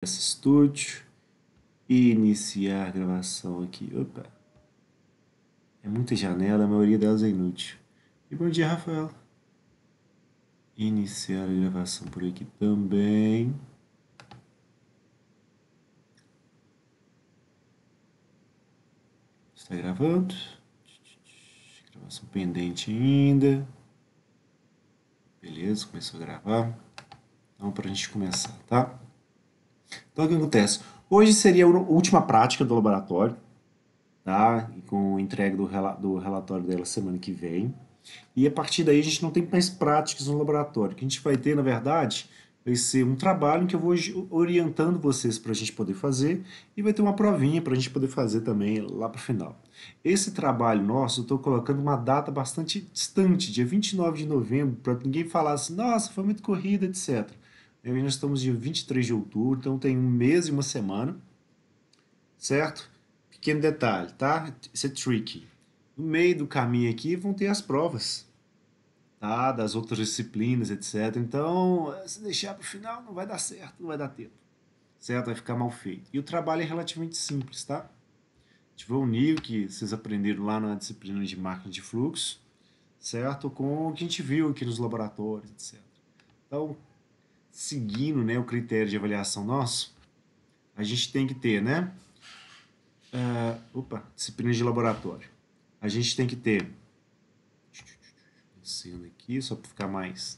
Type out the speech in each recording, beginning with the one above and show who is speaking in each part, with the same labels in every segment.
Speaker 1: Estúdio e iniciar a gravação aqui. Opa, é muita janela, a maioria delas é inútil. E bom dia, Rafael. Iniciar a gravação por aqui também. Está gravando. Gravação pendente ainda. Beleza, começou a gravar. Então, para a gente começar, tá? Então, o que acontece? Hoje seria a última prática do laboratório, tá? E com entrega do relatório dela semana que vem. E a partir daí a gente não tem mais práticas no laboratório. O que a gente vai ter, na verdade, vai ser um trabalho em que eu vou orientando vocês para a gente poder fazer e vai ter uma provinha para a gente poder fazer também lá para o final. Esse trabalho nosso, eu estou colocando uma data bastante distante, dia 29 de novembro, para ninguém falar assim, nossa, foi muito corrida, etc. Nós estamos dia 23 de outubro, então tem um mês e uma semana, certo? Pequeno detalhe, tá? Isso é tricky. No meio do caminho aqui vão ter as provas, tá? Das outras disciplinas, etc. Então, se deixar para o final, não vai dar certo, não vai dar tempo, certo? Vai ficar mal feito. E o trabalho é relativamente simples, tá? A gente vai unir o que vocês aprenderam lá na disciplina de máquina de fluxo, certo? Com o que a gente viu aqui nos laboratórios, etc. Então, seguindo, né, o critério de avaliação nosso, a gente tem que ter, né? Disciplina de laboratório. A gente tem que ter, descendo aqui, só para ficar mais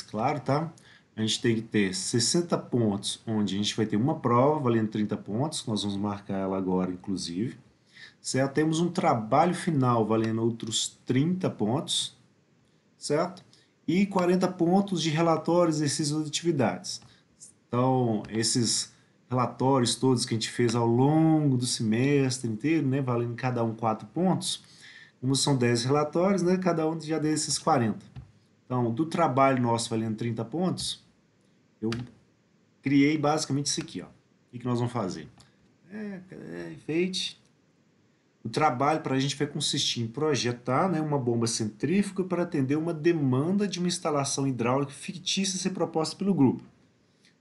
Speaker 1: claro, tá? A gente tem que ter 60 pontos, onde a gente vai ter uma prova valendo 30 pontos, que nós vamos marcar ela agora, inclusive. Certo? Temos um trabalho final valendo outros 30 pontos, certo? E 40 pontos de relatórios, exercícios e atividades. Então, esses relatórios todos que a gente fez ao longo do semestre inteiro, né, valendo cada um 4 pontos, como são 10 relatórios, né, cada um já deu esses 40. Então, do trabalho nosso valendo 30 pontos, eu criei basicamente isso aqui. Ó. O que nós vamos fazer? Enfeite. O trabalho para a gente vai consistir em projetar, né, uma bomba centrífuga para atender uma demanda de uma instalação hidráulica fictícia a ser proposta pelo grupo.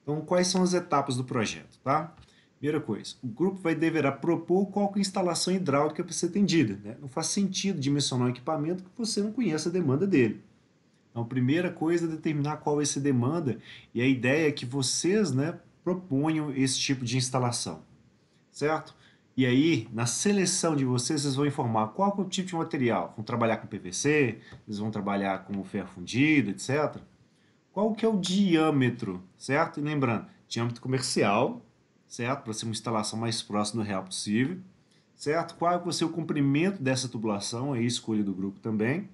Speaker 1: Então, quais são as etapas do projeto? Tá? Primeira coisa, o grupo deverá propor qual que é a instalação hidráulica para ser atendida. Né? Não faz sentido dimensionar um equipamento que você não conhece a demanda dele. Então, a primeira coisa é determinar qual vai ser a demanda e a ideia é que vocês, né, proponham esse tipo de instalação, certo? E aí, na seleção de vocês, vocês vão informar qual é o tipo de material. Vão trabalhar com PVC, eles vão trabalhar com ferro fundido, etc. Qual que é o diâmetro, certo? E lembrando, diâmetro comercial, certo? Para ser uma instalação mais próxima do real possível, certo? Qual vai ser o comprimento dessa tubulação, é a escolha do grupo também,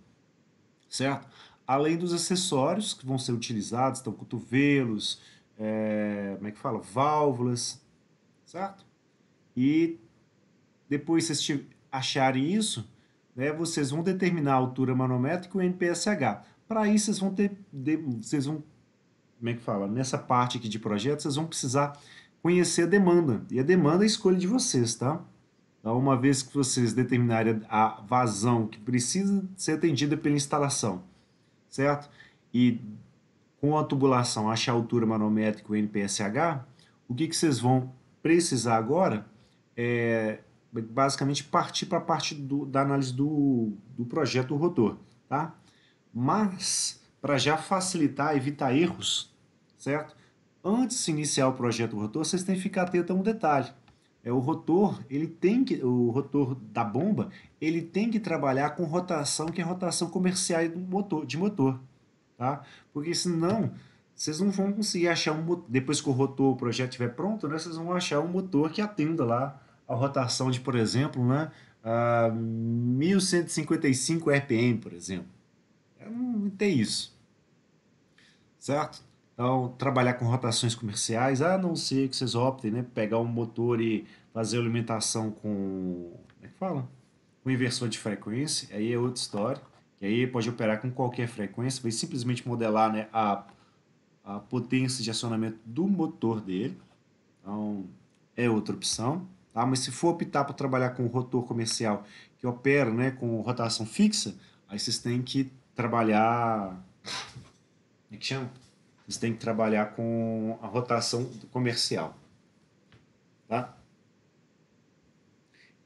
Speaker 1: certo? Além dos acessórios que vão ser utilizados, então cotovelos, como é que fala? Válvulas, certo? E depois vocês acharem isso, né, vocês vão determinar a altura manométrica e o NPSH. Para isso vocês vão vocês vão, como é que fala? Nessa parte aqui de projeto, vocês vão precisar conhecer a demanda. E a demanda é a escolha de vocês, tá? Então, uma vez que vocês determinarem a vazão que precisa ser atendida pela instalação, certo? E com a tubulação, achar a altura manométrica e o NPSH, o que vocês vão precisar agora é basicamente partir para a parte da análise do projeto do rotor, tá? Mas, para já facilitar, evitar erros, certo? Antes de iniciar o projeto do rotor, vocês têm que ficar atento a um detalhe. O rotor, o rotor da bomba, ele tem que trabalhar com rotação, que é rotação comercial de motor, tá? Porque senão vocês não vão conseguir achar depois que o rotor, o projeto estiver pronto, né, vocês vão achar um motor que atenda lá a rotação de, por exemplo, né, 1155 RPM, por exemplo. Não tem isso, certo? Então, trabalhar com rotações comerciais, a não ser que vocês optem, né, pegar um motor e fazer a alimentação com, como é que fala? Com inversor de frequência, aí é outra história, que aí pode operar com qualquer frequência, vai simplesmente modelar, né, a potência de acionamento do motor dele, então é outra opção, tá? Mas se for optar por trabalhar com rotor comercial que opera, né, com rotação fixa, aí vocês têm que trabalhar, como é que chama? Você tem que trabalhar com a rotação comercial, tá?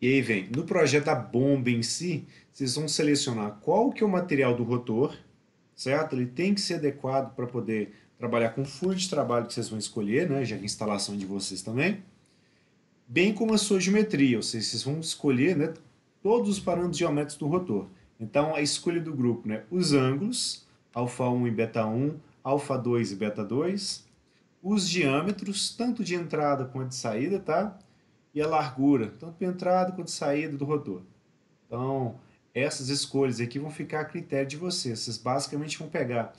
Speaker 1: E aí vem, no projeto da bomba em si, vocês vão selecionar qual que é o material do rotor, certo? Ele tem que ser adequado para poder trabalhar com o fluxo de trabalho que vocês vão escolher, né? Já que a instalação é de vocês também. Bem como a sua geometria, ou seja, vocês vão escolher, né, todos os parâmetros geométricos do rotor. Então, a escolha do grupo, né, os ângulos, alfa 1 e beta 1, alfa 2 e beta 2, os diâmetros, tanto de entrada quanto de saída, tá? E a largura, tanto de entrada quanto de saída do rotor. Então, essas escolhas aqui vão ficar a critério de vocês. Vocês basicamente vão pegar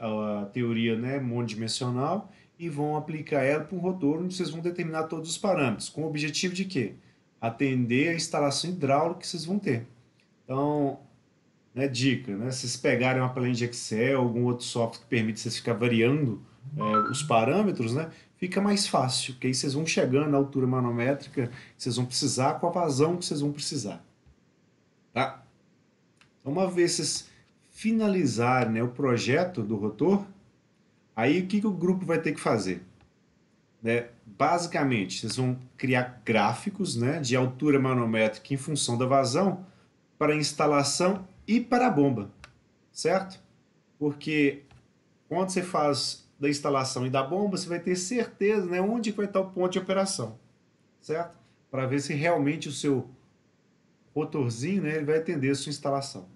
Speaker 1: a teoria, né, monodimensional e vão aplicar ela para um rotor onde vocês vão determinar todos os parâmetros, com o objetivo de quê? Atender a instalação hidráulica que vocês vão ter. Então, né, dica, né, se vocês pegarem uma planilha de Excel, algum outro software que permite vocês ficar variando os parâmetros, né, fica mais fácil, porque aí vocês vão chegando na altura manométrica que vocês vão precisar com a vazão que vocês vão precisar. Tá? Então, uma vez vocês finalizarem, né, o projeto do rotor, aí o que, que o grupo vai ter que fazer? Né? Basicamente, vocês vão criar gráficos, né, de altura manométrica em função da vazão para a instalação e para a bomba, certo? Porque quando você faz da instalação e da bomba, você vai ter certeza, né, onde vai estar o ponto de operação, certo? Para ver se realmente o seu rotorzinho, né, ele vai atender a sua instalação,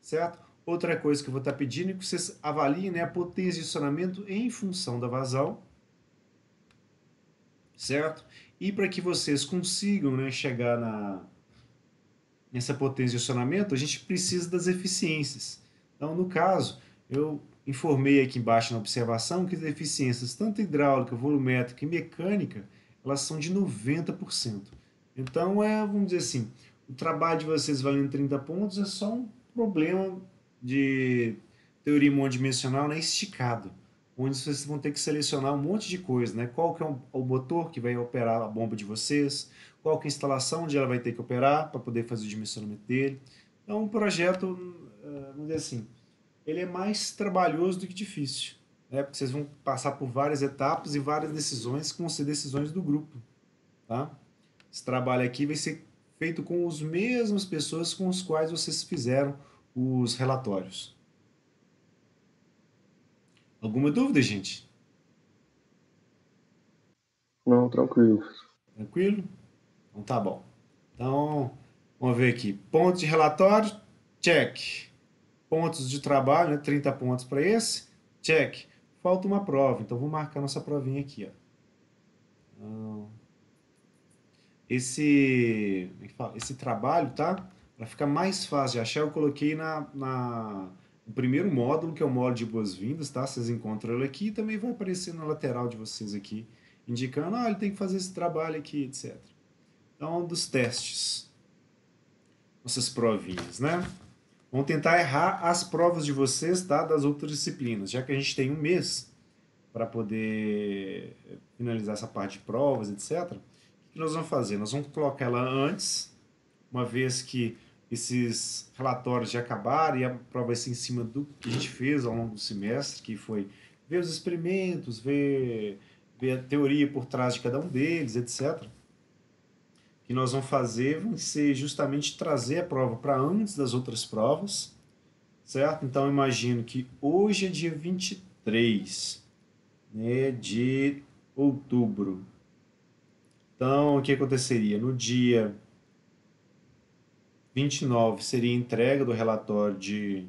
Speaker 1: certo? Outra coisa que eu vou estar pedindo é que vocês avaliem, né, a potência de acionamento em função da vazão, certo? E para que vocês consigam, né, chegar nessa potência de acionamento, a gente precisa das eficiências. Então, no caso, eu informei aqui embaixo na observação que as eficiências, tanto hidráulica, volumétrica e mecânica, elas são de 90%. Então, vamos dizer assim, o trabalho de vocês valendo 30 pontos é só um problema de teoria monodimensional, né, esticado, onde vocês vão ter que selecionar um monte de coisa, né? Qual que é o motor que vai operar a bomba de vocês, qual que é a instalação onde ela vai ter que operar para poder fazer o dimensionamento dele. Então, um projeto, vamos dizer assim, ele é mais trabalhoso do que difícil, né? Porque vocês vão passar por várias etapas e várias decisões que vão ser decisões do grupo, tá? Esse trabalho aqui vai ser feito com as mesmas pessoas com as quais vocês fizeram os relatórios. Alguma dúvida, gente?
Speaker 2: Não, tranquilo.
Speaker 1: Tranquilo? Então tá bom. Então, vamos ver aqui. Pontos de relatório, check. Pontos de trabalho, né? 30 pontos para esse, check. Falta uma prova, então vou marcar nossa provinha aqui. Ó. Então, esse trabalho, tá? Para ficar mais fácil de achar, eu coloquei no primeiro módulo, que é o módulo de boas-vindas, tá? Vocês encontram ele aqui e também vai aparecer na lateral de vocês aqui, indicando, ele tem que fazer esse trabalho aqui, etc. Então, dos testes, nossas provinhas, né? Vamos tentar errar as provas de vocês, tá? Das outras disciplinas, já que a gente tem um mês para poder finalizar essa parte de provas, etc. O que nós vamos fazer? Nós vamos colocar ela antes, uma vez que esses relatórios já acabaram e a prova vai ser em cima do que a gente fez ao longo do semestre, que foi ver os experimentos, ver a teoria por trás de cada um deles, etc. O que nós vamos fazer vai ser justamente trazer a prova para antes das outras provas, certo? Então, eu imagino que hoje é dia 23, né, de outubro. Então, o que aconteceria? No dia 29 seria entrega do relatório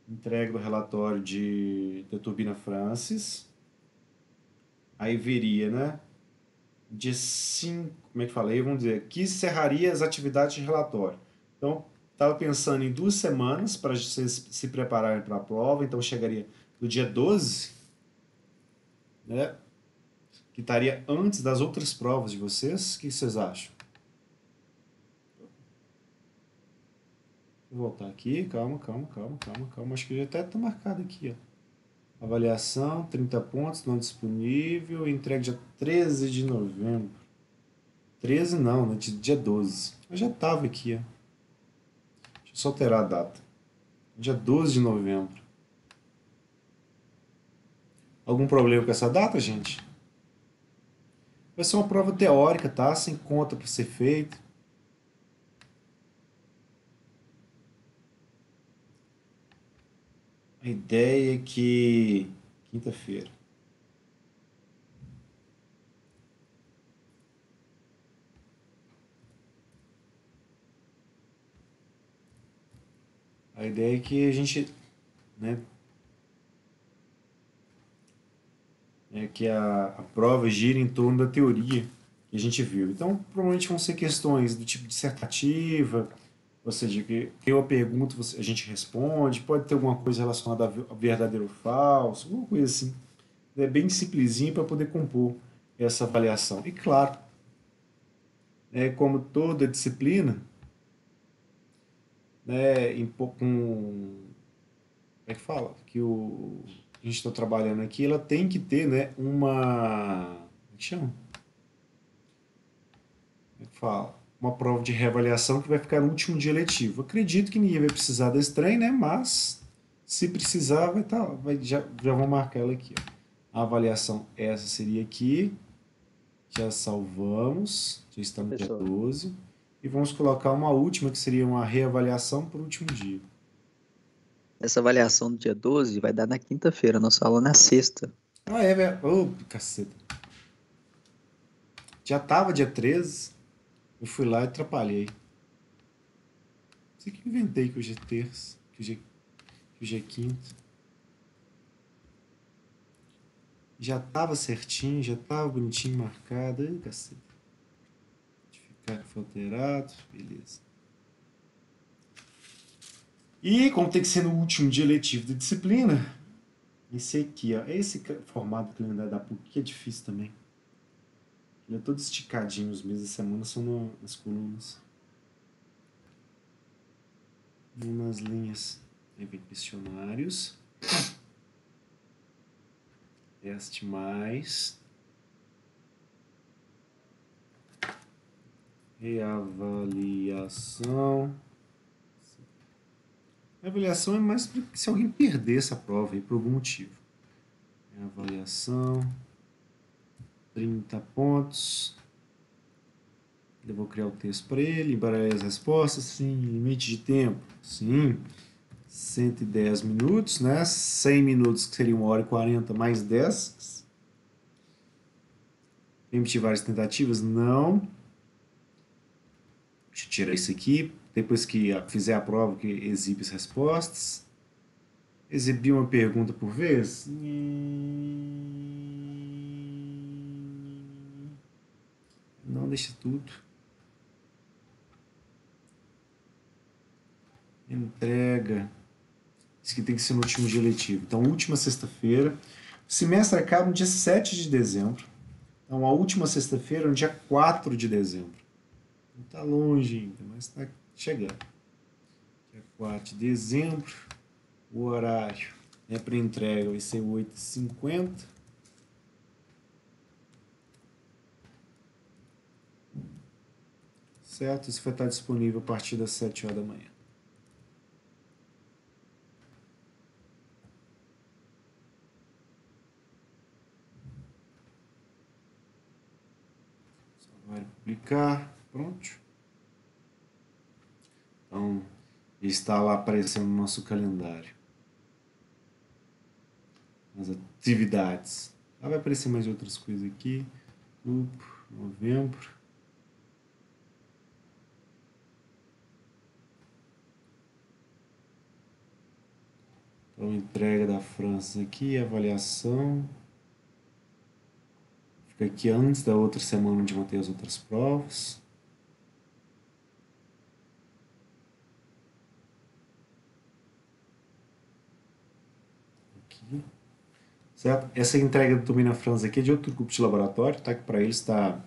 Speaker 1: entrega do relatório da Turbina Francis. Aí veria, né? Dia 5, como é que falei? Vamos dizer, que encerraria as atividades de relatório. Então, estava pensando em 2 semanas para vocês se prepararem para a prova. Então, chegaria no dia 12, né? Que estaria antes das outras provas de vocês. O que vocês acham? Vou voltar aqui, calma. Acho que já até está marcado aqui, ó. Avaliação, 30 pontos, não disponível, entrega dia 13 de novembro. 13 não, né? Dia 12. Eu já estava aqui, ó. Deixa eu só alterar a data. Dia 12 de novembro. Algum problema com essa data, gente? Vai ser uma prova teórica, tá? Sem conta para ser feita. A ideia é que... Quinta-feira. A ideia é que a gente, né, é que a prova gira em torno da teoria que a gente viu. Então, provavelmente vão ser questões do tipo dissertativa, ou seja, que tem uma pergunta, a gente responde, pode ter alguma coisa relacionada a verdadeiro ou falso, alguma coisa assim. É bem simplesinho para poder compor essa avaliação. E claro, como toda disciplina, né, como é que fala? Que a gente está trabalhando aqui, ela tem que ter, né, como é que chama? Como é que fala? Uma prova de reavaliação que vai ficar no último dia letivo. Acredito que ninguém vai precisar desse trem, né? Mas se precisar, já vou marcar ela aqui. Ó. A avaliação, essa seria aqui. Já salvamos. Já está no dia
Speaker 3: Professor,
Speaker 1: 12. E vamos colocar uma última, que seria uma reavaliação para o último dia.
Speaker 3: essa avaliação do dia 12 vai dar na quinta-feira, nossa aula na sexta.
Speaker 1: Ah, é, velho. Ô, caceta. Já tava dia 13. Eu fui lá e atrapalhei. Sei que inventei que hoje é terça, que hoje é quinta. Já tava certinho, já tava bonitinho marcado. Ai, caceta. Notificar que foi alterado. Beleza. E como tem que ser no último dia letivo da disciplina, esse aqui, ó. Esse formato do calendário da PUC que é difícil também. Ele é todo esticadinho, os meses da semana são nas colunas. Nas linhas. Aí vem questionários. Teste mais. Reavaliação. A avaliação é mais se alguém perder essa prova aí por algum motivo. Avaliação. 30 pontos. Eu vou criar o texto para ele, embaralhar as respostas. Sim, limite de tempo. Sim. 110 minutos, né? 100 minutos, que seria 1h40 mais 10. Permitir várias tentativas? Não. Deixa eu tirar isso aqui. Depois que fizer a prova, que exibe as respostas. Exibir uma pergunta por vez? Não, deixa tudo. Entrega. Isso aqui tem que ser no último dia letivo. Então, última sexta-feira. O semestre acaba no dia 7 de dezembro. Então, a última sexta-feira é no dia 4 de dezembro. Não está longe ainda, mas está chegando. Dia 4 de dezembro. O horário para entrega vai ser 8h50. Certo? Isso vai estar disponível a partir das 7 horas da manhã. Só vai publicar. Pronto. Então, está lá aparecendo no nosso calendário. As atividades. Vai aparecer mais outras coisas aqui. Novembro. Então, entrega da França aqui, avaliação. Fica aqui antes da outra semana onde vão ter as outras provas. Aqui. Certo? Essa entrega do Turma na França aqui é de outro grupo de laboratório, tá? Que para eles está... Como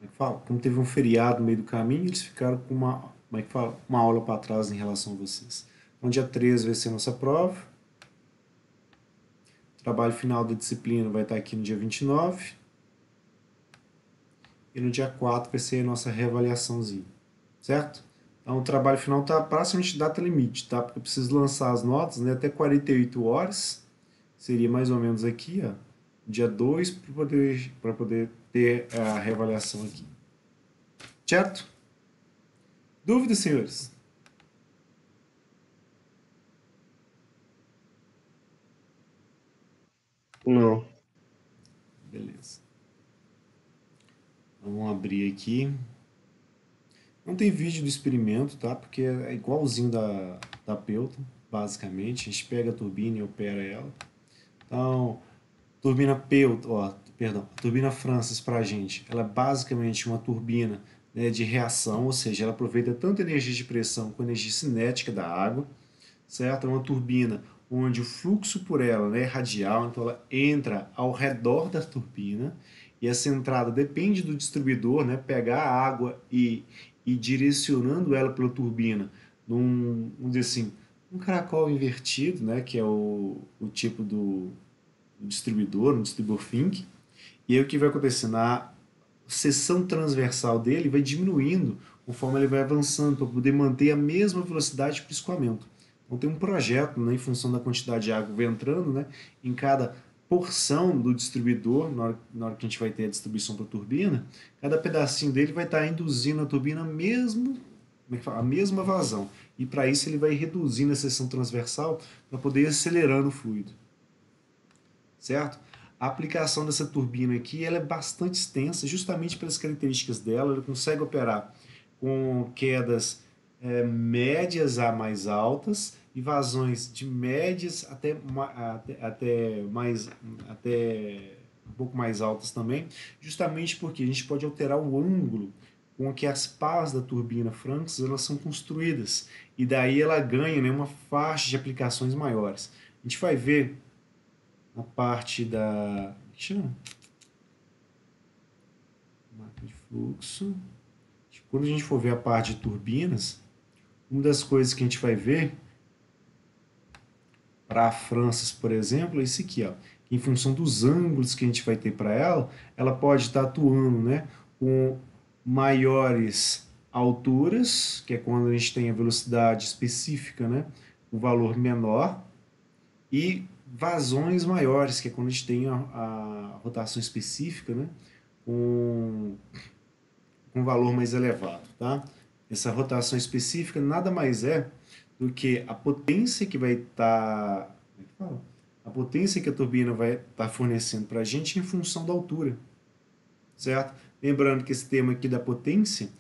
Speaker 1: é que fala? Como teve um feriado no meio do caminho, eles ficaram com uma aula para trás em relação a vocês. Então, dia 13 vai ser a nossa prova. O trabalho final da disciplina vai estar aqui no dia 29. E no dia 4 vai ser a nossa reavaliaçãozinha. Certo? Então, o trabalho final está praticamente data limite, tá? Porque eu preciso lançar as notas, né, até 48 horas. seria mais ou menos aqui, ó, dia 2, para poder ter a reavaliação aqui. Certo? Dúvidas, senhores?
Speaker 2: Não.
Speaker 1: Beleza. Vamos abrir aqui. Não tem vídeo do experimento, tá? Porque é igualzinho da Pelton, basicamente. A gente pega a turbina e opera ela. Então, turbina Pelton, ó, perdão, a turbina Francis para a gente, ela é basicamente uma turbina, né, de reação, ou seja, ela aproveita tanto energia de pressão quanto energia cinética da água, certo? É uma turbina onde o fluxo por ela, né, é radial, então ela entra ao redor da turbina e essa entrada depende do distribuidor, né, pegar a água e direcionando ela pela turbina vamos dizer assim, um caracol invertido, né, que é o tipo do distribuidor, um distribuidor Fink, e aí o que vai acontecer? Na seção transversal dele vai diminuindo conforme ele vai avançando para poder manter a mesma velocidade de escoamento. Então tem um projeto, né, em função da quantidade de água que vai entrando, né, em cada porção do distribuidor, na hora que a gente vai ter a distribuição para a turbina, cada pedacinho dele vai estar induzindo a turbina a mesma vazão. E para isso ele vai reduzindo a seção transversal para poder ir acelerando o fluido, certo? A aplicação dessa turbina aqui ela é bastante extensa, justamente pelas características dela. Ela consegue operar com quedas médias a mais altas e vazões de médias até um pouco mais altas também, justamente porque a gente pode alterar o ângulo com que as pás da turbina Francis elas são construídas e daí ela ganha, né, uma faixa de aplicações maiores. A gente vai ver na parte da. Chama? Mapa de fluxo. Quando a gente for ver a parte de turbinas, uma das coisas que a gente vai ver para a Francis, por exemplo, é isso aqui, ó. Em função dos ângulos que a gente vai ter para ela, ela pode estar atuando, né, com maiores alturas, que é quando a gente tem a velocidade específica, né, o valor menor, e vazões maiores, que é quando a gente tem a rotação específica, né, com um valor mais elevado. Tá? Essa rotação específica nada mais é do que a potência que vai estar. Como é que fala? A potência que a turbina vai estar fornecendo para a gente em função da altura. Certo? Lembrando que esse termo aqui da potência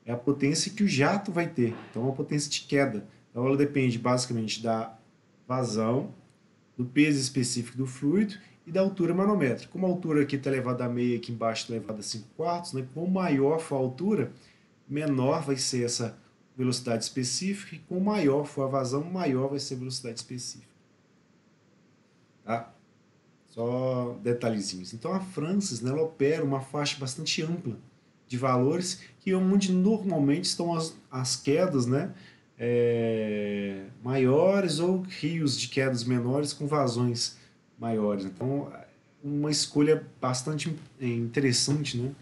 Speaker 1: é a potência que o jato vai ter. Então, é uma potência de queda. Então, ela depende basicamente da vazão, do peso específico do fluido e da altura manométrica. Como a altura aqui está elevada a meia, aqui embaixo está elevada a 5 quartos, né? Quanto maior for a altura, menor vai ser essa velocidade específica, e quanto maior for a vazão, maior vai ser a velocidade específica. Tá? Só detalhezinhos. Então a Francis, né, ela opera uma faixa bastante ampla de valores, que é onde normalmente estão as quedas, né, maiores ou rios de quedas menores com vazões maiores. Então, uma escolha bastante interessante, né,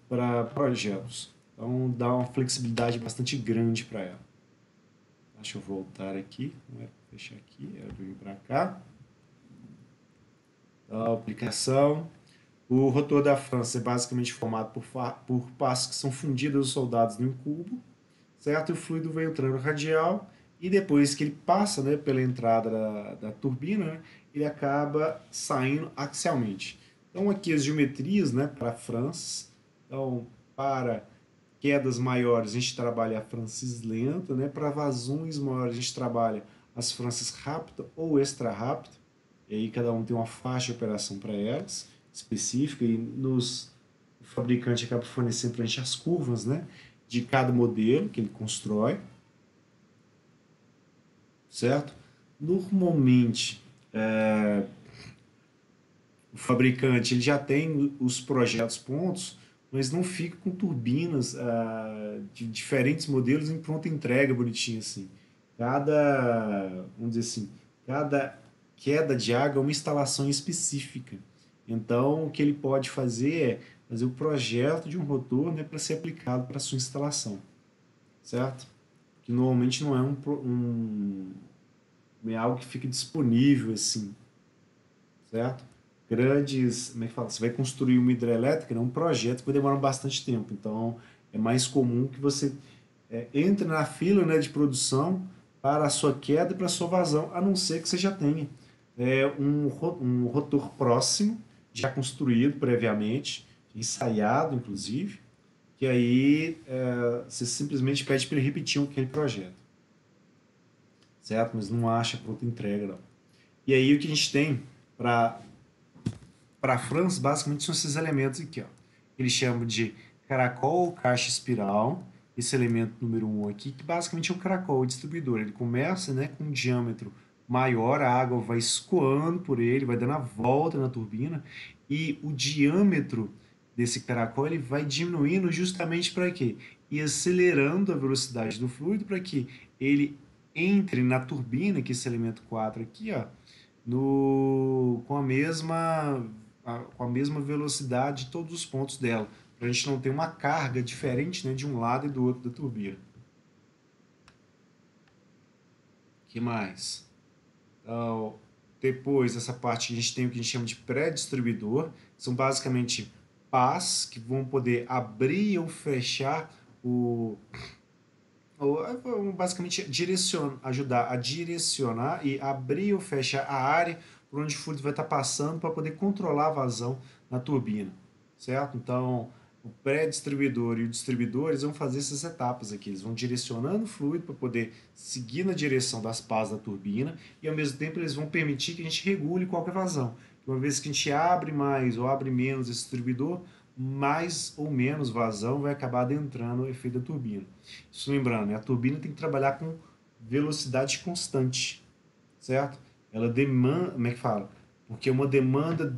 Speaker 1: para projetos. Então, dá uma flexibilidade bastante grande para ela. Deixa eu voltar aqui, não é fechar aqui, é vir para cá. Então, a aplicação. O rotor da França é basicamente formado por passos que são fundidas os soldados em um cubo, certo? E o fluido vai entrando radial e depois que ele passa, né, pela entrada da turbina, né, ele acaba saindo axialmente. Então aqui as geometrias, né, para Francis. Então para quedas maiores a gente trabalha a Francis lenta, né? Para vazões maiores a gente trabalha as Francis rápida ou extra rápida. E aí cada um tem uma faixa de operação para elas específica e o fabricante acaba fornecendo para a gente as curvas, né, de cada modelo que ele constrói, certo? Normalmente, o fabricante ele já tem os projetos prontos, mas não fica com turbinas de diferentes modelos em pronta entrega, bonitinho assim. Vamos dizer assim, cada queda de água é uma instalação específica. Então, o que ele pode fazer é fazer o projeto de um rotor, né, para ser aplicado para a sua instalação, certo? Que normalmente não é não é algo que fique disponível assim, certo? Grandes, como é que fala? Você vai construir uma hidrelétrica, né? Um projeto que vai demorar bastante tempo. Então, é mais comum que você entre na fila, né, de produção para a sua queda e para a sua vazão, a não ser que você já tenha um rotor próximo, já construído previamente, ensaiado, inclusive, que aí você simplesmente pede para ele repetir aquele projeto, certo? Mas não acha pronta entrega, não. E aí o que a gente tem para a França, basicamente, são esses elementos aqui, ó. Eles chamam de caracol ou caixa espiral, esse elemento número um aqui, que basicamente é um caracol, o distribuidor. Ele começa, né, com um diâmetro maior, a água vai escoando por ele, vai dando a volta na turbina, e o diâmetro desse caracol ele vai diminuindo justamente para quê? E acelerando a velocidade do fluido para que ele entre na turbina, que é esse elemento 4 aqui, ó, com a mesma velocidade de todos os pontos dela, para a gente não ter uma carga diferente, né, de um lado e do outro da turbina. Que mais? Então, depois dessa parte a gente tem o que a gente chama de pré-distribuidor, são basicamente pás que vão poder abrir ou fechar basicamente ajudar a direcionar e abrir ou fechar a área por onde o fluido vai estar passando para poder controlar a vazão na turbina, certo? Então, o pré-distribuidor e o distribuidor eles vão fazer essas etapas aqui, eles vão direcionando o fluido para poder seguir na direção das pás da turbina e ao mesmo tempo eles vão permitir que a gente regule qualquer vazão. Uma vez que a gente abre mais ou abre menos esse distribuidor, mais ou menos vazão vai acabar adentrando o efeito da turbina. Isso lembrando, né? A turbina tem que trabalhar com velocidade constante, certo? Ela demanda, como é que fala? Porque é uma demanda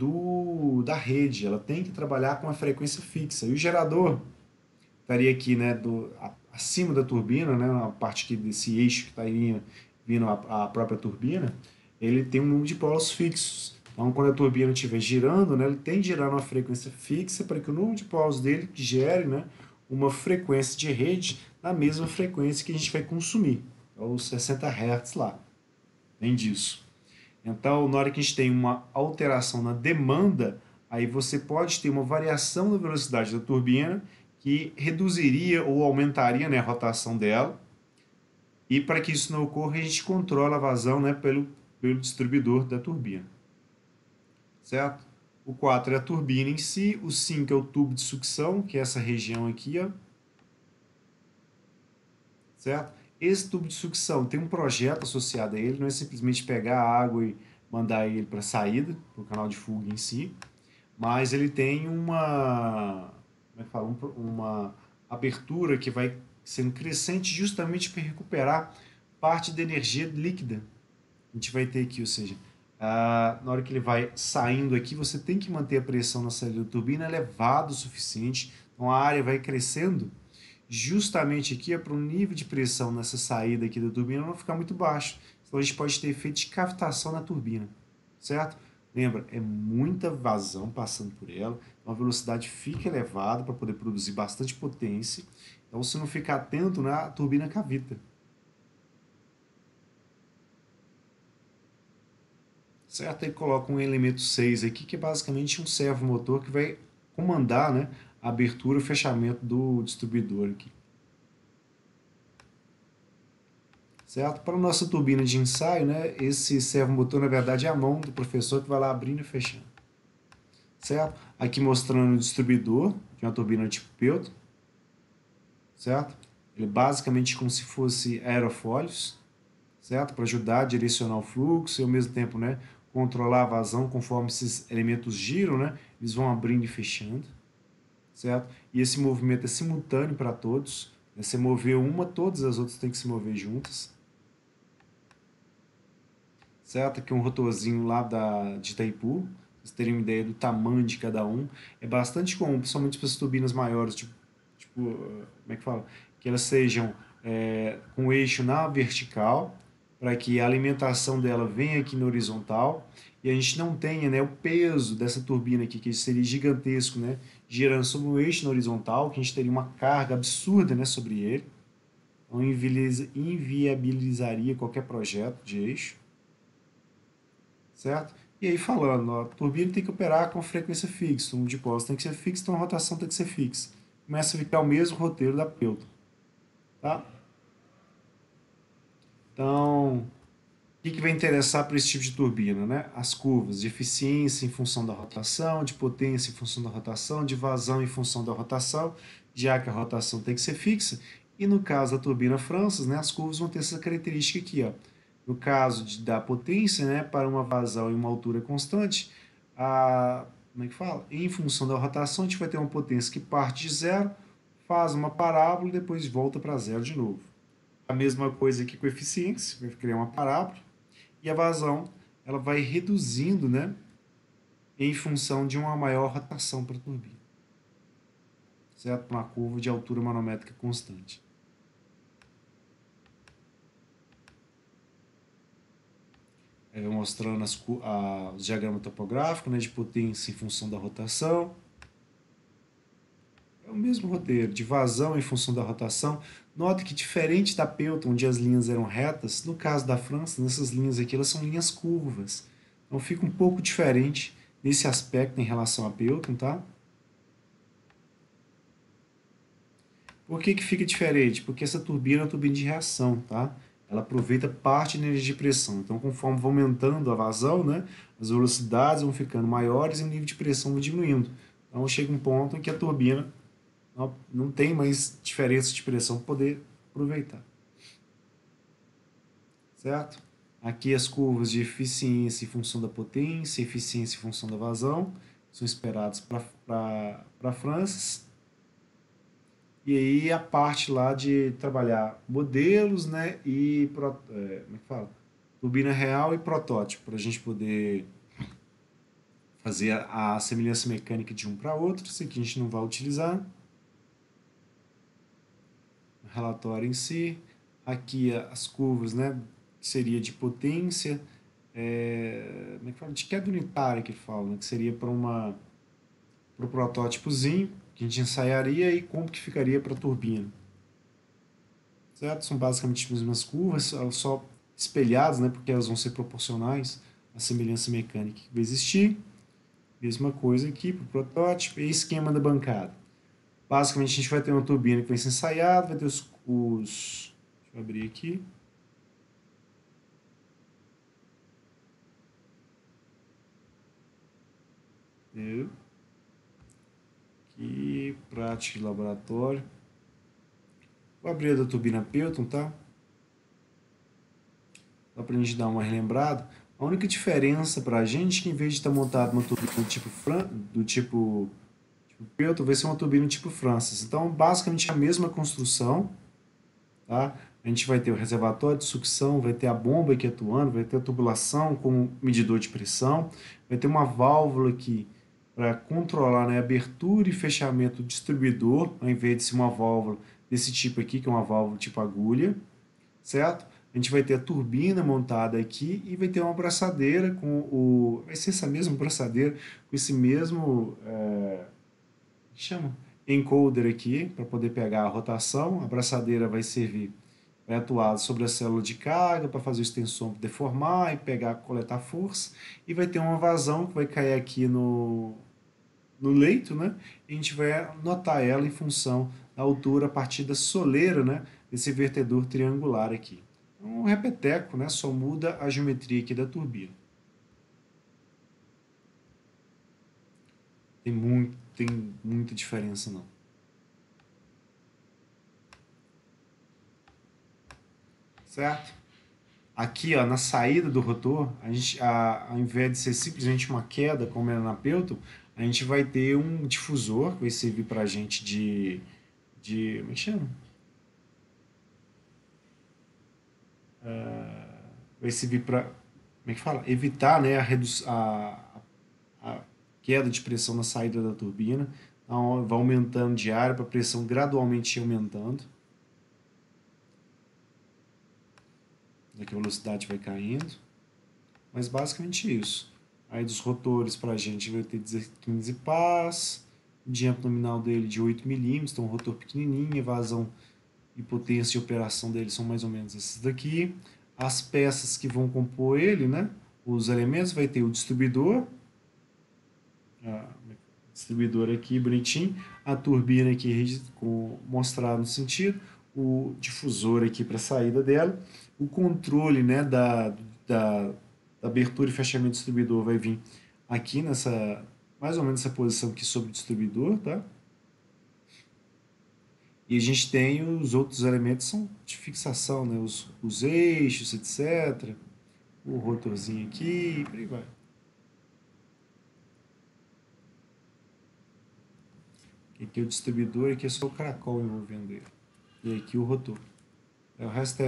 Speaker 1: da rede, ela tem que trabalhar com a frequência fixa. E o gerador estaria aqui, né, acima da turbina, né, a parte aqui desse eixo que está vindo a própria turbina, ele tem um número de polos fixos. Então, quando a turbina estiver girando, né, ele tem que girar numa frequência fixa para que o número de polos dele gere, né, uma frequência de rede na mesma frequência que a gente vai consumir, os 60 Hz lá. Vem disso. Então, na hora que a gente tem uma alteração na demanda, aí você pode ter uma variação da velocidade da turbina que reduziria ou aumentaria, né, a rotação dela. E para que isso não ocorra, a gente controla a vazão, né, pelo distribuidor da turbina. Certo? O 4 é a turbina em si, o 5 é o tubo de sucção, que é essa região aqui, ó. Certo? Esse tubo de sucção tem um projeto associado a ele, não é simplesmente pegar a água e mandar ele para a saída, para o canal de fuga em si, mas ele tem como é que fala? Uma abertura que vai sendo crescente justamente para recuperar parte da energia líquida. A gente vai ter aqui, ou seja, na hora que ele vai saindo aqui, você tem que manter a pressão na saída da turbina elevada o suficiente, então a área vai crescendo justamente aqui é para o nível de pressão nessa saída aqui da turbina não ficar muito baixo. Então a gente pode ter efeito de cavitação na turbina, certo? Lembra, é muita vazão passando por ela, então a velocidade fica elevada para poder produzir bastante potência. Então se não ficar atento, né, a turbina cavita. Certo? Aí coloca um elemento 6 aqui, que é basicamente um servomotor que vai comandar, né, a abertura e o fechamento do distribuidor aqui. Certo? Para a nossa turbina de ensaio, né, esse servomotor, na verdade, é a mão do professor que vai lá abrindo e fechando. Certo? Aqui mostrando o distribuidor de uma turbina tipo Pelton. Certo? Ele é basicamente como se fosse aerofólios, certo? Para ajudar a direcionar o fluxo e ao mesmo tempo, né, controlar a vazão conforme esses elementos giram, né? Eles vão abrindo e fechando, certo? E esse movimento é simultâneo para todos. Você mover uma, todas as outras têm que se mover juntas. Certo? Aqui um rotorzinho lá de Itaipu, pra vocês terem uma ideia do tamanho de cada um. É bastante comum, principalmente para as turbinas maiores, como é que fala? Que elas sejam com o eixo na vertical, para que a alimentação dela venha aqui na horizontal e a gente não tenha, né, o peso dessa turbina aqui, que seria gigantesco, né, girando sobre o eixo na horizontal, que a gente teria uma carga absurda, né, sobre ele. Então inviabilizaria qualquer projeto de eixo. Certo? E aí falando, ó, a turbina tem que operar com frequência fixa, o número de polos tem que ser fixo, então a rotação tem que ser fixa. Começa a ficar o mesmo roteiro da Pelton, tá? Então, o que vai interessar para esse tipo de turbina, né? As curvas de eficiência em função da rotação, de potência em função da rotação, de vazão em função da rotação, já que a rotação tem que ser fixa. E no caso da turbina Francis, né, as curvas vão ter essa característica aqui, ó. No caso da potência, né, para uma vazão em uma altura constante, como é que fala? Em função da rotação, a gente vai ter uma potência que parte de zero, faz uma parábola e depois volta para zero de novo. A mesma coisa aqui com a eficiência, vai criar uma parábola e a vazão ela vai reduzindo, né, em função de uma maior rotação para a turbina, certo? Uma curva de altura manométrica constante. Aí vai mostrando os diagramas topográficos, né, de potência em função da rotação. É o mesmo roteiro, de vazão em função da rotação. Note que diferente da Pelton, onde as linhas eram retas, no caso da França, nessas linhas aqui, elas são linhas curvas. Então fica um pouco diferente nesse aspecto em relação a Pelton, tá? Por que fica diferente? Porque essa turbina é uma turbina de reação, tá? Ela aproveita parte da energia de pressão. Então, conforme vai aumentando a vazão, né, as velocidades vão ficando maiores e o nível de pressão vai diminuindo. Então, chega um ponto em que a turbina não tem mais diferença de pressão para poder aproveitar. Certo? Aqui as curvas de eficiência em função da potência, eficiência em função da vazão, são esperadas para Francis. E aí a parte lá de trabalhar modelos, né, e como é que fala? Turbina real e protótipo, para a gente poder fazer a semelhança mecânica de um para outro. Isso aqui a gente não vai utilizar. O relatório em si. Aqui as curvas, né, que seria de potência, como é que fala? De queda unitária que fala, né, que seria para o protótipozinho que a gente ensaiaria e como que ficaria para a turbina. Certo? São basicamente as mesmas curvas, só espelhadas, né, porque elas vão ser proporcionais à semelhança mecânica que vai existir. Mesma coisa aqui para o protótipo e esquema da bancada. Basicamente, a gente vai ter uma turbina que vai ser ensaiada, vai ter deixa eu abrir aqui. Entendeu? Aqui, prática de laboratório. Vou abrir a da turbina Pelton, tá? Só para a gente dar uma relembrada. A única diferença para a gente é que em vez de estar montado uma turbina do tipo Pelton, vai ser uma turbina tipo Francis. Então, basicamente a mesma construção, tá? A gente vai ter o reservatório de sucção, vai ter a bomba aqui atuando, vai ter a tubulação com medidor de pressão, vai ter uma válvula aqui para controlar, né, a abertura e fechamento do distribuidor, ao invés de ser uma válvula desse tipo aqui, que é uma válvula tipo agulha, certo? A gente vai ter a turbina montada aqui e vai ter uma braçadeira com o... Vai ser essa mesma braçadeira com esse mesmo... que chama? Encoder aqui, para poder pegar a rotação. A braçadeira vai servir, vai atuar sobre a célula de carga para fazer o extensor deformar e pegar, coletar força. E vai ter uma vazão que vai cair aqui no leito, né? E a gente vai notar ela em função da altura a partir da soleira, né, desse vertedor triangular aqui. Um repeteco, né? Só muda a geometria aqui da turbina. Tem muita diferença não. Certo? Aqui, ó, na saída do rotor, a gente, ao invés de ser simplesmente uma queda, como era na Pelton, a gente vai ter um difusor que vai servir para a gente como é que chama? Vai servir para, como é que fala? Evitar, né, a queda de pressão na saída da turbina. Então, vai aumentando de área para a pressão gradualmente ir aumentando. Daqui a velocidade vai caindo. Mas basicamente isso. Aí dos rotores para a gente vai ter 15 pás, o diâmetro nominal dele de 8 milímetros, então um rotor pequenininho, vazão e potência de operação dele são mais ou menos esses daqui. As peças que vão compor ele, né? os elementos, vai ter o distribuidor, distribuidor aqui bonitinho, a turbina aqui mostrado no sentido, o difusor aqui para a saída dela, o controle, né, da abertura e fechamento do distribuidor vai vir aqui nessa, mais ou menos essa posição aqui sobre o distribuidor, tá? E a gente tem os outros elementos são de fixação, né, os eixos, etc. O rotorzinho aqui, por aí vai. Aqui é o distribuidor, aqui é só o caracol envolvendo ele. E aqui o rotor. O resto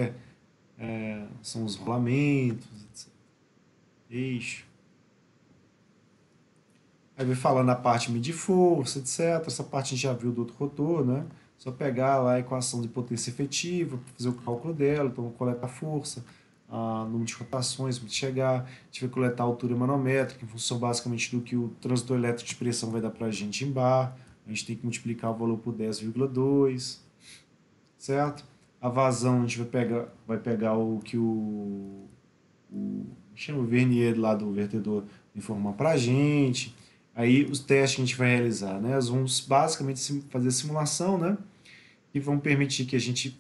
Speaker 1: são os rolamentos, etc. Eixo. Aí vai falando a parte medir força, etc. Essa parte a gente já viu do outro rotor, né? Só pegar lá a equação de potência efetiva, fazer o cálculo dela, então coleta a força, número de rotações, de chegar, a gente vai coletar a altura manométrica, em função basicamente do que o transdutor elétrico de pressão vai dar para a gente em bar. A gente tem que multiplicar o valor por 10,2, certo? A vazão a gente vai pegar o que chama o vernier lá do vertedor informar para a gente. Aí os testes que a gente vai realizar, né? Nós vamos basicamente fazer simulação, né? E vão permitir que a gente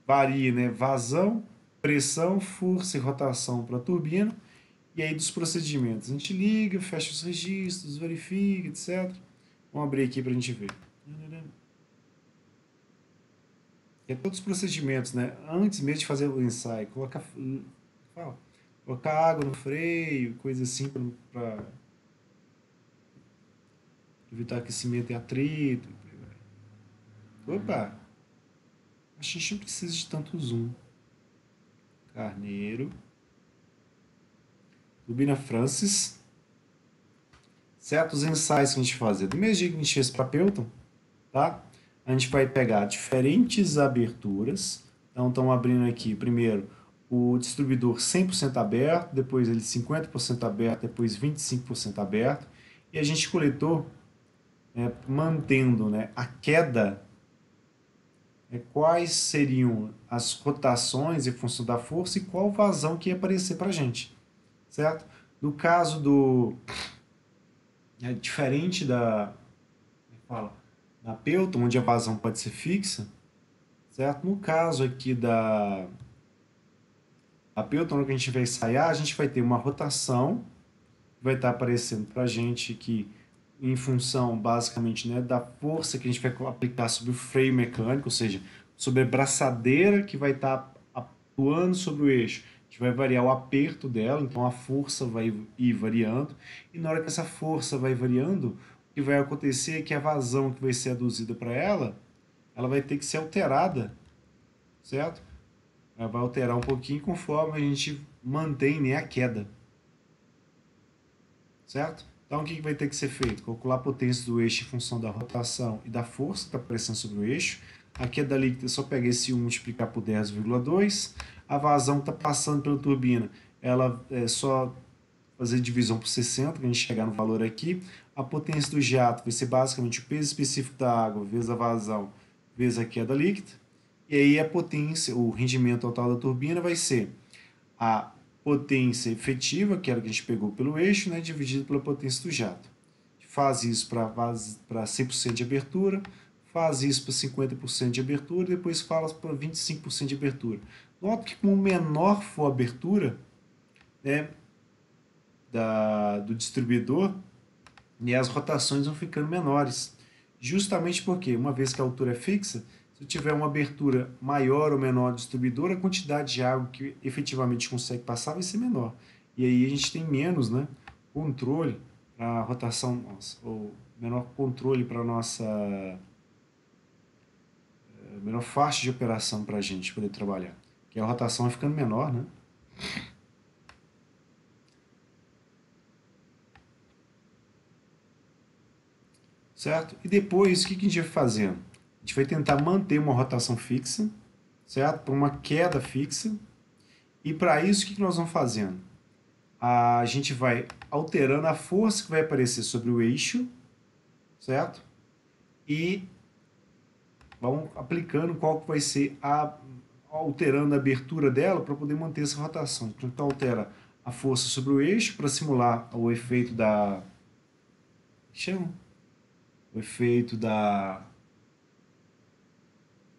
Speaker 1: varie, né? Vazão, pressão, força e rotação para a turbina. E aí dos procedimentos, a gente liga, fecha os registros, verifica, etc. Vamos abrir aqui para a gente ver. É todos os procedimentos, né? Antes mesmo de fazer o ensaio, colocar água no freio, coisa assim para evitar aquecimento e atrito. Opa! A gente não precisa de tanto zoom. Carneiro. Turbina Francis. Certos ensaios que a gente fazia. Do mesmo jeito que a gente fez para Pelton, tá? A gente vai pegar diferentes aberturas. Então, estamos abrindo aqui primeiro o distribuidor 100% aberto, depois ele 50% aberto, depois 25% aberto. E a gente coletou, mantendo, né, a queda, quais seriam as rotações em função da força e qual vazão que ia aparecer para a gente, certo? No caso diferente da Pelton, onde a vazão pode ser fixa, certo? No caso aqui da Pelton, que a gente vai ensaiar, a gente vai ter uma rotação que vai estar aparecendo para a gente aqui em função, basicamente, né, da força que a gente vai aplicar sobre o freio mecânico, ou seja, sobre a braçadeira que vai estar atuando sobre o eixo. A gente vai variar o aperto dela, então a força vai ir variando. E na hora que essa força vai variando, o que vai acontecer é que a vazão que vai ser aduzida para ela vai ter que ser alterada, certo? Ela vai alterar um pouquinho conforme a gente mantém, né, a queda, certo? Então, o que vai ter que ser feito? Calcular a potência do eixo em função da rotação e da força da pressão sobre o eixo. A queda líquida é só pegar esse 1 e multiplicar por 10,2. A vazão que está passando pela turbina, ela é só fazer divisão por 60, para a gente chegar no valor aqui. A potência do jato vai ser basicamente o peso específico da água vezes a vazão vezes a queda líquida. E aí a potência, o rendimento total da turbina vai ser a potência efetiva, que era o que a gente pegou pelo eixo, né, dividido pela potência do jato. A gente faz isso para 100% de abertura, faz isso para 50% de abertura, e depois faz para 25% de abertura. Nota que quanto menor for a abertura, né, do distribuidor, e as rotações vão ficando menores. Justamente porque, uma vez que a altura é fixa, se eu tiver uma abertura maior ou menor do distribuidor, a quantidade de água que efetivamente consegue passar vai ser menor. E aí a gente tem menos, né, controle para a rotação, ou menor controle para a nossa menor faixa de operação para a gente poder trabalhar. Que a rotação vai ficando menor, né? Certo? E depois, o que a gente vai fazendo? A gente vai tentar manter uma rotação fixa, certo? Para uma queda fixa. E para isso, o que nós vamos fazendo? A gente vai alterando a força que vai aparecer sobre o eixo, certo? E vamos aplicando qual que vai ser alterando a abertura dela para poder manter essa rotação. Então altera a força sobre o eixo para simular o efeito da... chama? O efeito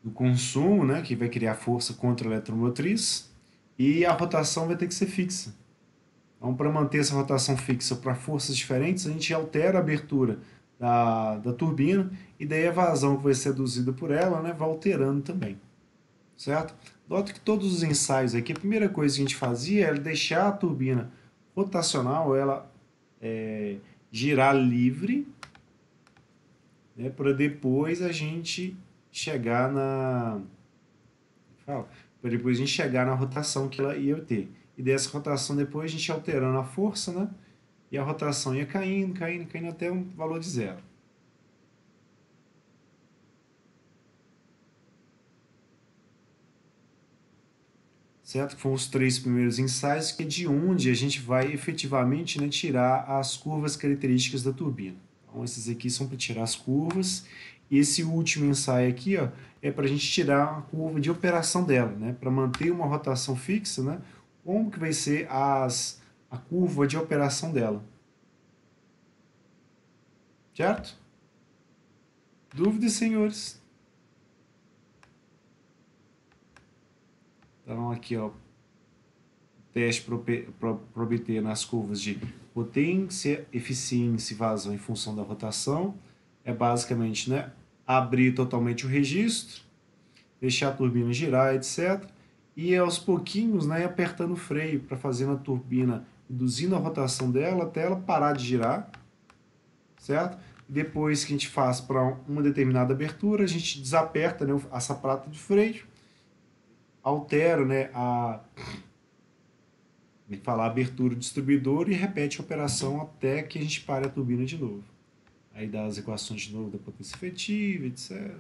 Speaker 1: do consumo, né, que vai criar força contra a eletromotriz, e a rotação vai ter que ser fixa. Então, para manter essa rotação fixa para forças diferentes, a gente altera a abertura da turbina, e daí a vazão que vai ser reduzida por ela, né, vai alterando também. Certo? Nota que todos os ensaios aqui, a primeira coisa que a gente fazia era deixar a turbina rotacional, ela girar livre, né, para depois a gente chegar para depois a gente chegar na rotação que ela ia ter. E dessa rotação depois a gente alterando a força, né? E a rotação ia caindo, caindo, caindo até um valor de zero. Certo? Que foram os 3 primeiros ensaios, que é de onde a gente vai efetivamente, né, tirar as curvas características da turbina. Então, esses aqui são para tirar as curvas. E esse último ensaio aqui, ó, é para a gente tirar a curva de operação dela, né? Para manter uma rotação fixa, né? Como que vai ser a curva de operação dela. Certo? Dúvidas, senhores? Então, aqui, ó, teste para obter nas curvas de potência, eficiência e vazão em função da rotação. É basicamente, né, abrir totalmente o registro, deixar a turbina girar, etc. E aos pouquinhos, né, apertando o freio para fazer a turbina, reduzindo a rotação dela até ela parar de girar, certo? E depois que a gente faz para uma determinada abertura, a gente desaperta, né, essa prata de freio, altera, né, a abertura do distribuidor e repete a operação até que a gente pare a turbina de novo. Aí dá as equações de novo da potência efetiva, etc.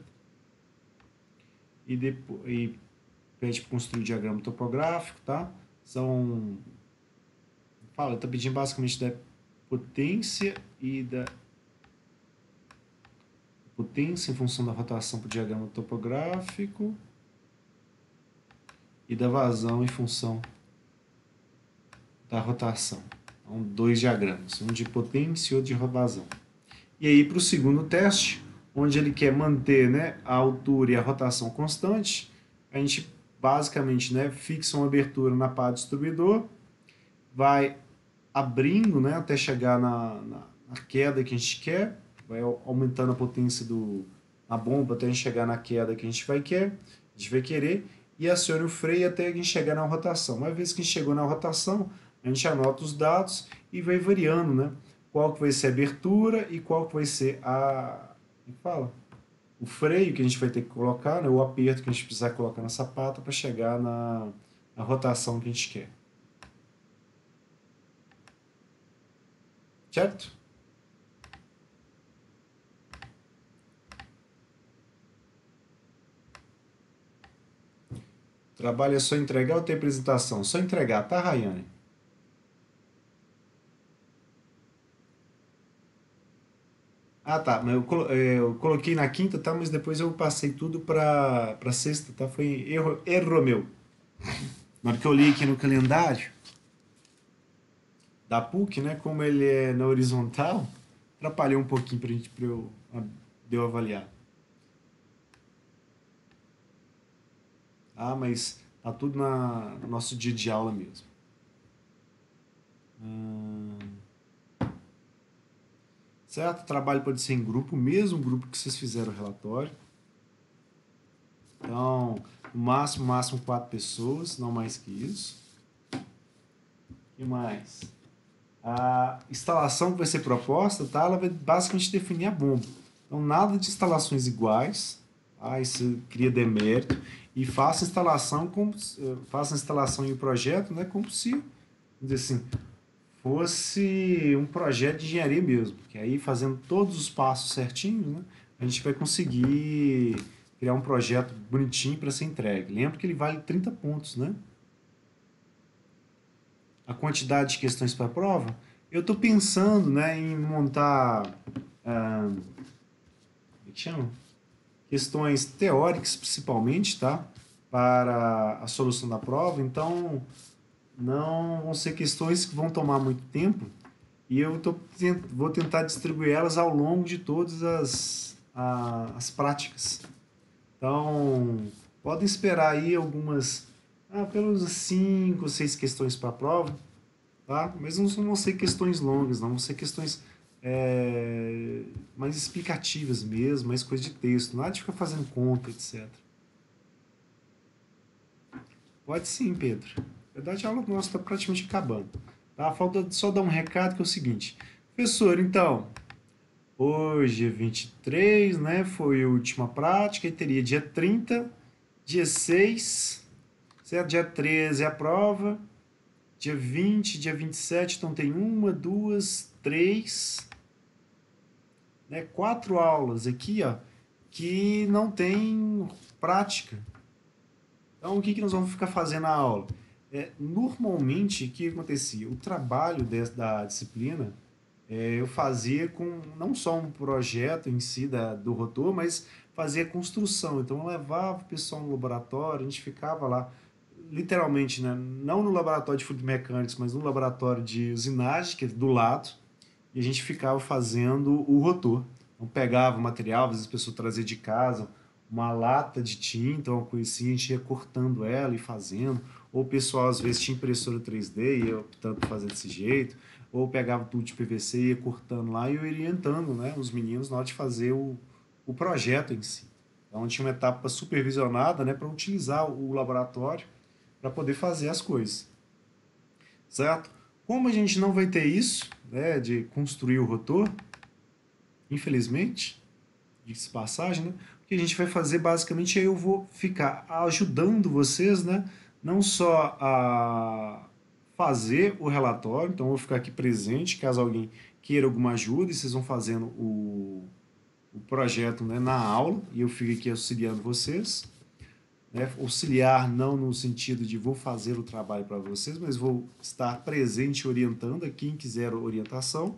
Speaker 1: E pede para construir o diagrama topográfico, tá? Está pedindo basicamente da potência e da potência em função da rotação para o diagrama topográfico e da vazão em função da rotação. Então, 2 diagramas, um de potência e outro de vazão. E aí, para o segundo teste, onde ele quer manter, né, a altura e a rotação constante, a gente basicamente, né, fixa uma abertura na pá do distribuidor, vai abrindo, né, até chegar na queda que a gente quer, vai aumentando a potência na bomba até a gente chegar na queda que a gente vai querer, e aciona o freio até a gente chegar na rotação. Uma vez que a gente chegou na rotação, a gente anota os dados e vai variando, né? Qual que vai ser a abertura e qual que vai ser o freio que a gente vai ter que colocar, né? O aperto que a gente precisar colocar na sapata para chegar na rotação que a gente quer. Certo? O trabalho é só entregar ou ter apresentação? Só entregar, tá, Rayane? Ah, tá. Mas eu coloquei na quinta, tá? Mas depois eu passei tudo para sexta, tá? Foi erro meu. Na hora que eu li aqui no calendário da PUC, né? Como ele é na horizontal, atrapalhou um pouquinho de eu avaliar. Ah, mas tá tudo no nosso dia de aula mesmo. Certo? O trabalho pode ser em grupo, mesmo grupo que vocês fizeram o relatório. Então, no máximo 4 pessoas, não mais que isso. O que mais? A instalação que vai ser proposta, tá? Ela vai basicamente definir a bomba. Então, nada de instalações iguais, tá? Isso cria demérito. E faça a instalação e o projeto, né, como se, vamos dizer assim, fosse um projeto de engenharia mesmo. Porque aí, fazendo todos os passos certinhos, né, a gente vai conseguir criar um projeto bonitinho para ser entregue. Lembra que ele vale 30 pontos, né? A quantidade de questões para a prova, eu estou pensando, né, em montar, como é que chama? Questões teóricas, principalmente, tá? Para a solução da prova. Então, não vão ser questões que vão tomar muito tempo e vou tentar distribuir elas ao longo de todas as práticas. Então, podem esperar aí algumas, pelos 5, 6 questões para a prova, tá? Mas não vão ser questões longas, não vão ser questões mais explicativas mesmo, mais coisa de texto, nada de ficar fazendo conta, etc. Pode sim, Pedro. Na verdade, a aula nossa está praticamente acabando. Tá? Falta só dar um recado que é o seguinte. Professor, então, hoje é 23, né? Foi a última prática e teria dia 30, dia 6, certo? Dia 13 é a prova, dia 20, dia 27, então tem uma, duas, três, né? 4 aulas aqui, ó, que não tem prática. Então, o que nós vamos ficar fazendo na aula? Normalmente, o que acontecia? O trabalho da disciplina eu fazia com não só um projeto em si do rotor, mas fazia construção. Então, eu levava o pessoal no laboratório, a gente ficava lá, literalmente, né? Não no laboratório de fluid mecânicos, mas no laboratório de usinagem, que é do lado, e a gente ficava fazendo o rotor. Então pegava o material, às vezes a pessoa trazia de casa uma lata de tinta, uma coisa assim, a gente ia cortando ela e fazendo. Ou o pessoal às vezes tinha impressora 3D e ia optando por fazer desse jeito. Ou pegava tudo de PVC e ia cortando lá e eu ia orientando, né, os meninos na hora de fazer o projeto em si. Então tinha uma etapa supervisionada, né, para utilizar o laboratório para poder fazer as coisas, certo? Como a gente não vai ter isso, né, de construir o rotor, infelizmente, diga-se passagem, né? O que a gente vai fazer basicamente é eu vou ficar ajudando vocês, né? Não só a fazer o relatório, então eu vou ficar aqui presente caso alguém queira alguma ajuda e vocês vão fazendo o projeto, né, na aula e eu fico aqui auxiliando vocês, né? Auxiliar não no sentido de vou fazer o trabalho para vocês, mas vou estar presente orientando a quem quiser orientação,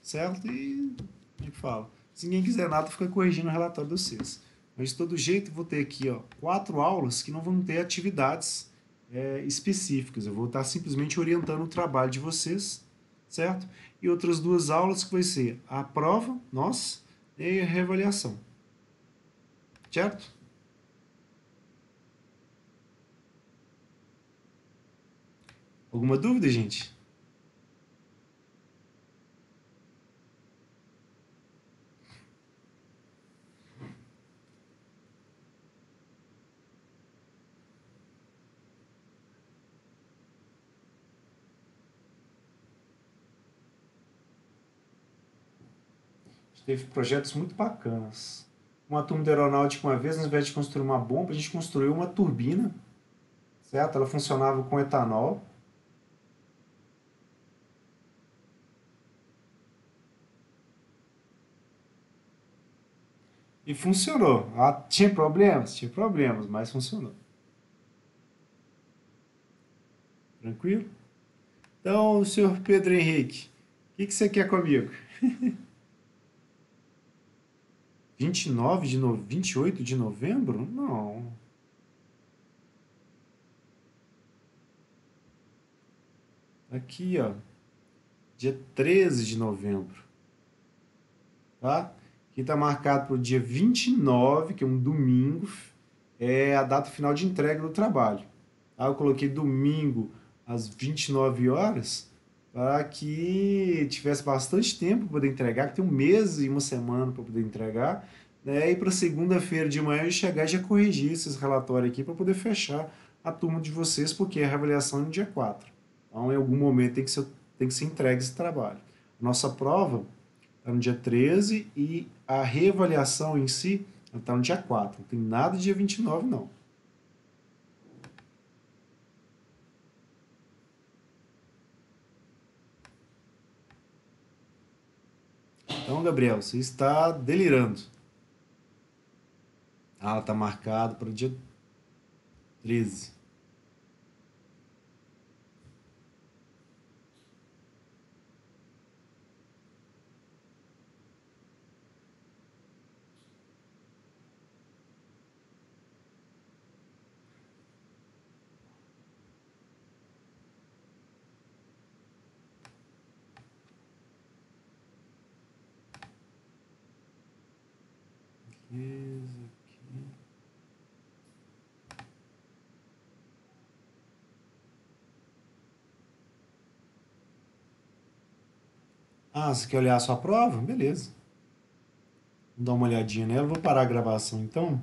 Speaker 1: certo? E como é que fala? Se ninguém quiser nada, fica corrigindo o relatório de vocês. Mas de todo jeito, vou ter aqui, ó, 4 aulas que não vão ter atividades específicas. Eu vou estar simplesmente orientando o trabalho de vocês, certo? E outras 2 aulas que vai ser a prova, nossa, e a reavaliação, certo? Alguma dúvida, gente? A gente teve projetos muito bacanas. Uma turma de aeronáutica, uma vez, ao invés de construir uma bomba, a gente construiu uma turbina, certo? Ela funcionava com etanol. E funcionou. Tinha problemas? Tinha problemas, mas funcionou. Tranquilo? Então, senhor Pedro Henrique, o que você quer comigo? 28 de novembro? Não. Aqui, ó. Dia 13 de novembro. Tá? Aqui está marcado para o dia 29, que é um domingo. É a data final de entrega do trabalho. Tá? Eu coloquei domingo às 29 horas para que tivesse bastante tempo para poder entregar, que tem um mês e uma semana para poder entregar, né? E para segunda-feira de manhã eu chegar e já corrigir esses relatórios aqui para poder fechar a turma de vocês, porque a reavaliação é no dia 4. Então, em algum momento tem que ser entregue esse trabalho. Nossa prova está no dia 13 e a reavaliação em si está no dia 4. Não tem nada dia 29, não. Então, Gabriel, você está delirando. Está marcado para o dia 13. Beleza, aqui. Ah, você quer olhar a sua prova? Beleza. Vou dar uma olhadinha nela. Vou parar a gravação então.